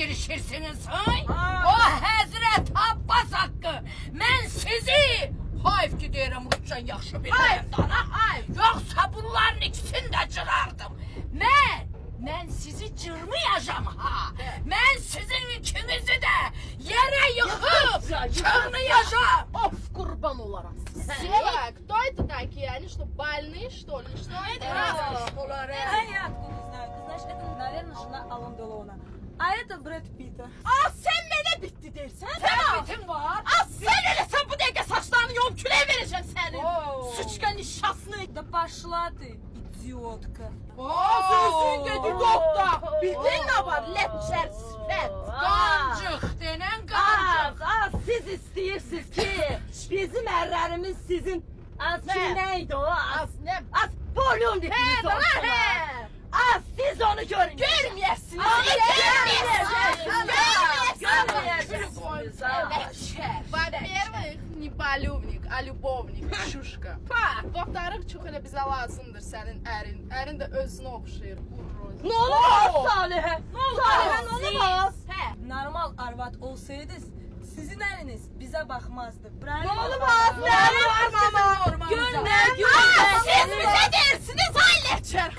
girişirsiniz, hay? O Həzrət Abbas haqqı, mən sizi hayf ki deyirəm, uçan yaxşı bir hayfdana, yoxsa bunların ikisini də cırardım. Mən sizi cırmayacağım ha. Mən sizin ikinizi də yerə yıxıb çırmayacağım. Of, kurban olaram. Сева, кто это такие? Они что, больные, что ли? Что это? Понятно, не знаю. Ты знаешь, это, наверное, жена Алан Делона. А это Брэд Питта. Sen mənə bitti dersən? Sən bitin var. Sen elə sən bu dəqiqə saçlarını yom küləyə verəcəm sənin. Suçka nişasını. Да пошла ты, идиотка. Sözün dedi dokta. Bildin ne var? Lepçer sifət. Qancıq denən qancıq. Siz istiyorsunuz ki bizim erlerimiz sizin az neydi o? Ne? Az polyon dediniz olsunlar. Az siz onu görün. Görmeyesiniz. Во-первых, не polюбник, а любовник, şuşka. Во-вторых, çox elə bizə lazımdır sənin ərin. Ərin də özünə oxşayır. Ne olur Salih'e? Salih'e ne olmaz? Normal arvat olsaydınız sizin eliniz bize bakmazdı. Ne olmaz? Ne var mama? Gönder, Siz bize dersiniz halledeceğim.